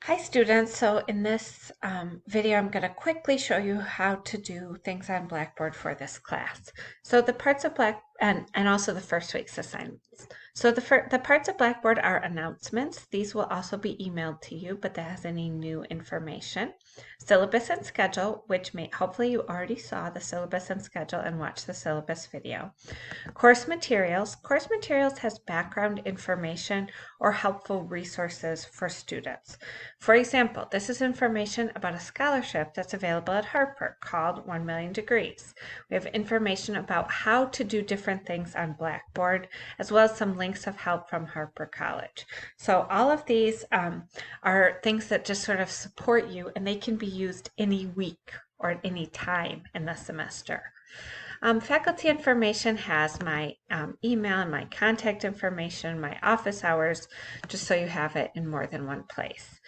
Hi students, so in this video I'm going to quickly show you how to do things on Blackboard for this class. So the parts of and also the first week's assignments. So the parts of Blackboard are announcements. These will also be emailed to you, but that has any new information. Syllabus and schedule, which hopefully you already saw the syllabus and schedule and watched the syllabus video. Course materials. Course materials has background information or helpful resources for students. For example, this is information about a scholarship that's available at Harper called 1 Million Degrees. We have information about how to do different things on Blackboard, as well as some links of help from Harper College. So all of these are things that just sort of support you, and they can be used any week or at any time in the semester. Faculty information has my email and my contact information, my office hours, just so you have it in more than one place.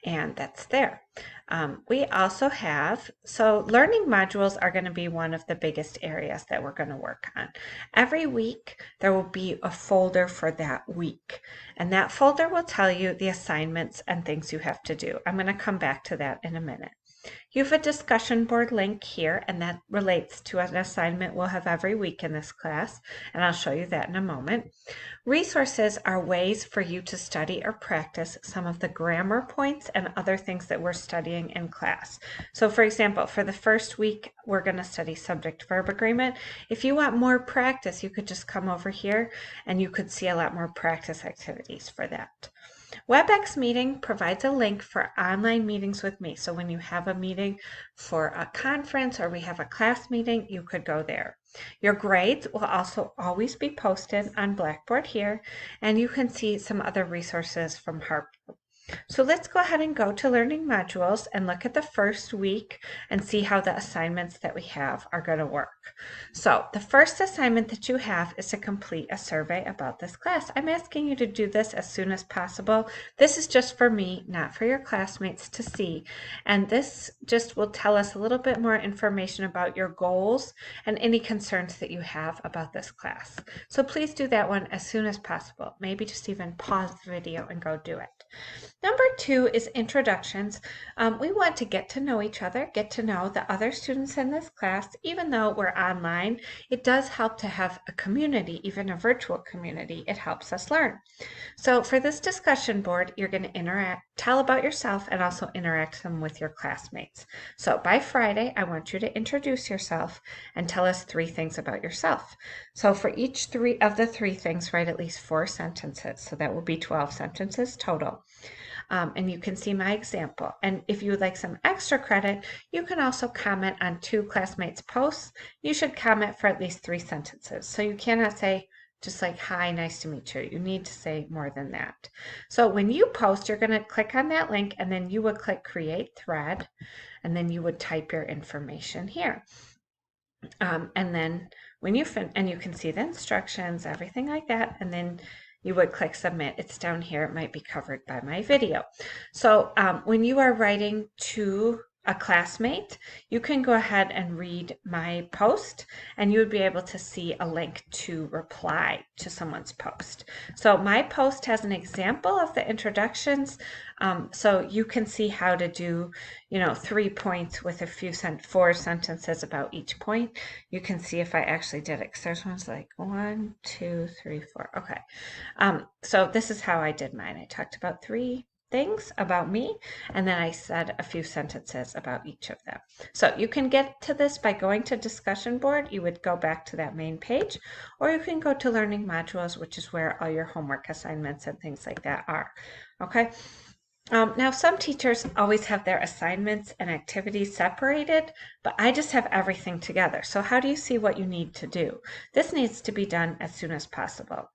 And that's there. We also have, so learning modules are going to be one of the biggest areas that we're going to work on. Every week there will be a folder for that week, and that folder will tell you the assignments and things you have to do. I'm going to come back to that in a minute. You have a discussion board link here, and that relates to an assignment we'll have every week in this class, and I'll show you that in a moment. Resources are ways for you to study or practice some of the grammar points and other things that we're studying in class. So for example, for the first week, we're going to study subject-verb agreement. If you want more practice, you could just come over here and you could see a lot more practice activities for that. WebEx meeting provides a link for online meetings with me. So when you have a meeting for a conference or we have a class meeting, you could go there. Your grades will also always be posted on Blackboard here, and you can see some other resources from Harper. So let's go ahead and go to Learning Modules and look at the first week and see how the assignments that we have are going to work. So the first assignment that you have is to complete a survey about this class. I'm asking you to do this as soon as possible. This is just for me, not for your classmates to see. And this just will tell us a little bit more information about your goals and any concerns that you have about this class. So please do that one as soon as possible. Maybe just even pause the video and go do it. Number 2 is introductions. We want to get to know each other, get to know the other students in this class. Even though we're online, it does help to have a community, even a virtual community. It helps us learn. So for this discussion board, you're going to tell about yourself and also interact them with your classmates. So by Friday, I want you to introduce yourself and tell us 3 things about yourself. So for each of the 3 things, write at least 4 sentences. So that will be 12 sentences total. And you can see my example. And if you would like some extra credit, you can also comment on 2 classmates' posts. You should comment for at least 3 sentences. So you cannot say just like, hi, nice to meet you. You need to say more than that. So when you post, you're going to click on that link, and then you would click Create Thread, and then you would type your information here. And then when you you can see the instructions, everything like that, and then you would click submit. It's down here. It might be covered by my video. So when you are writing to a classmate, you can go ahead and read my post, and you would be able to see a link to reply to someone's post. So my post has an example of the introductions, so you can see how to do 3 points with a few 4 sentences about each point. You can see if I actually did it, because there's ones like 1, 2, 3, 4. Okay, so this is how I did mine. I talked about 3 things about me, and then I said a few sentences about each of them. So you can get to this by going to discussion board. You would go back to that main page, or you can go to learning modules, which is where all your homework assignments and things like that are. Okay. Now some teachers always have their assignments and activities separated, but I just have everything together. So how do you see what you need to do? This needs to be done as soon as possible.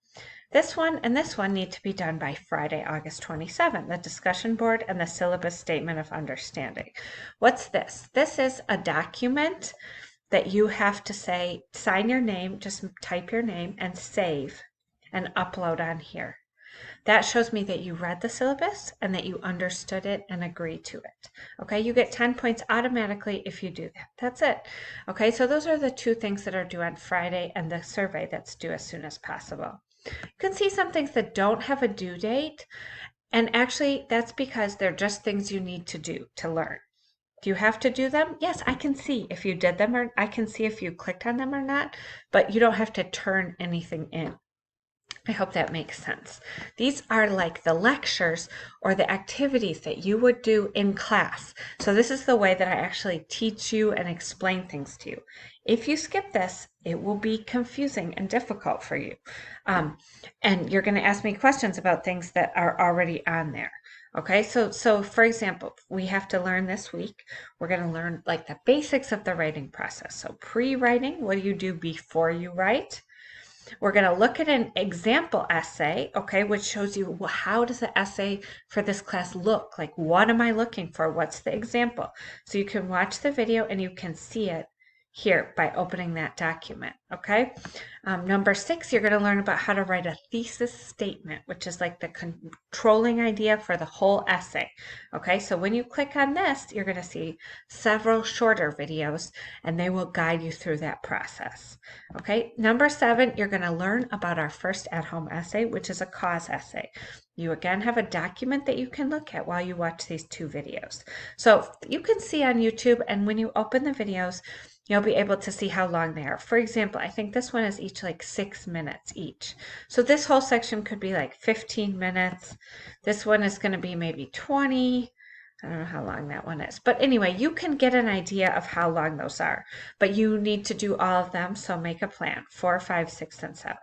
This one and this one need to be done by Friday, August 27th, the discussion board and the syllabus statement of understanding. What's this? This is a document that you have to sign your name, just type your name and save and upload on here. That shows me that you read the syllabus and that you understood it and agreed to it. Okay, you get 10 points automatically if you do that. That's it. Okay, so those are the 2 things that are due on Friday, and the survey that's due as soon as possible. You can see some things that don't have a due date, And actually, that's because they're just things you need to do to learn. Do you have to do them? Yes, I can see if you did them, or I can see if you clicked on them or not, but you don't have to turn anything in. I hope that makes sense. These are like the lectures or the activities that you would do in class. So this is the way that I actually teach you and explain things to you. If you skip this, it will be confusing and difficult for you. And you're going to ask me questions about things that are already on there. Okay, so for example, we have to learn this week, we're going to learn like the basics of the writing process. So pre-writing, what do you do before you write? We're going to look at an example essay, okay, which shows you how does the essay for this class look? Like, what am I looking for? What's the example? So you can watch the video and you can see it here by opening that document, okay? Number 6, you're going to learn about how to write a thesis statement, which is like the controlling idea for the whole essay, okay? So when you click on this, you're going to see several shorter videos, and they will guide you through that process, okay? Number 7, you're going to learn about our first at-home essay, which is a cause essay. You again have a document that you can look at while you watch these 2 videos. So you can see on YouTube, and when you open the videos, you'll be able to see how long they are. For example, I think this one is each like 6 minutes each. So this whole section could be like 15 minutes. This one is going to be maybe 20. I don't know how long that one is. But anyway, you can get an idea of how long those are. But you need to do all of them, so make a plan. 4, 5, 6, and 7.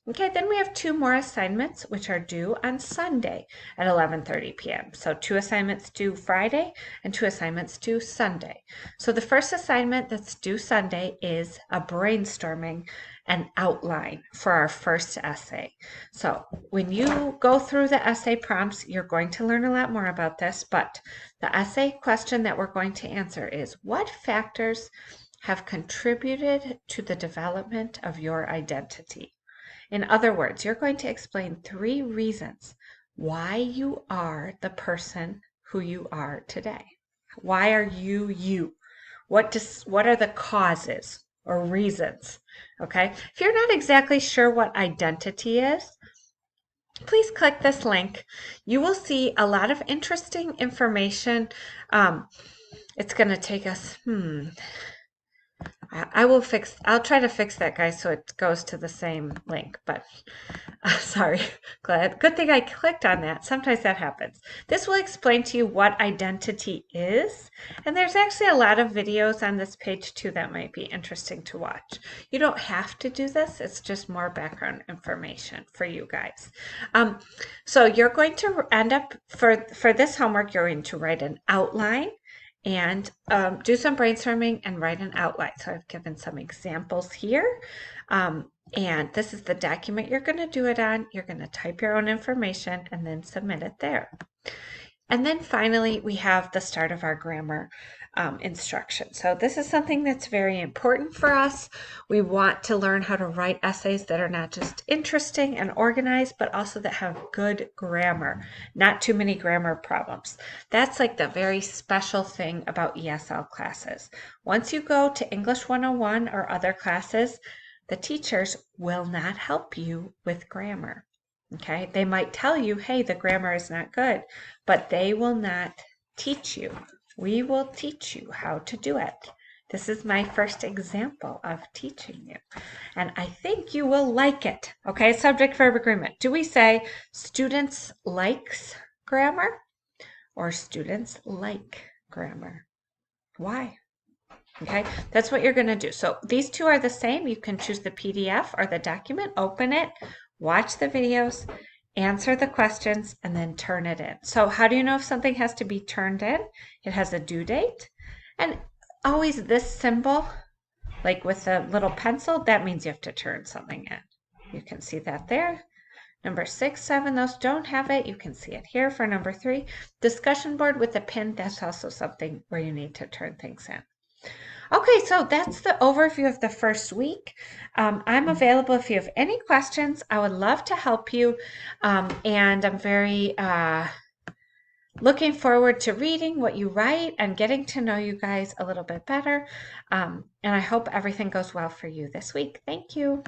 Okay, then we have 2 more assignments, which are due on Sunday at 11:30 p.m. So 2 assignments due Friday and 2 assignments due Sunday. So the first assignment that's due Sunday is a brainstorming an outline for our first essay. So when you go through the essay prompts, you're going to learn a lot more about this, but the essay question that we're going to answer is, what factors have contributed to the development of your identity? In other words, you're going to explain 3 reasons why you are the person who you are today. Why are you you? What are the causes or reasons? Okay, if you're not exactly sure what identity is, please click this link. You will see a lot of interesting information. It's going to take us, I'll try to fix that, guys, so it goes to the same link, but sorry, good thing I clicked on that. Sometimes that happens. This will explain to you what identity is, and there's actually a lot of videos on this page too that might be interesting to watch. You don't have to do this, it's just more background information for you guys. So you're going to end up, for this homework, you're going to write an outline and do some brainstorming and write an outline. So I've given some examples here. And this is the document you're going to do it on. You're going to type your own information and then submit it there. And then finally, we have the start of our grammar instruction. So this is something that's very important for us. We want to learn how to write essays that are not just interesting and organized, but also that have good grammar, not too many grammar problems. That's like the very special thing about ESL classes. Once you go to English 101 or other classes, the teachers will not help you with grammar. Okay, they might tell you, hey, the grammar is not good, but they will not teach you. We will teach you how to do it. This is my first example of teaching you, and I think you will like it. Okay, subject verb agreement. Do we say students likes grammar or students like grammar? Why? Okay, that's what you're going to do. So these 2 are the same. You can choose the PDF or the document, open it, watch the videos, answer the questions, and then turn it in. So how do you know if something has to be turned in? It has a due date. And always this symbol, like with a little pencil, that means you have to turn something in. You can see that there. Number 6, 7, those don't have it. You can see it here for number 3. Discussion board with a pin, that's also something where you need to turn things in. Okay, so that's the overview of the first week. I'm available if you have any questions. I would love to help you, and I'm very looking forward to reading what you write and getting to know you guys a little bit better, and I hope everything goes well for you this week. Thank you.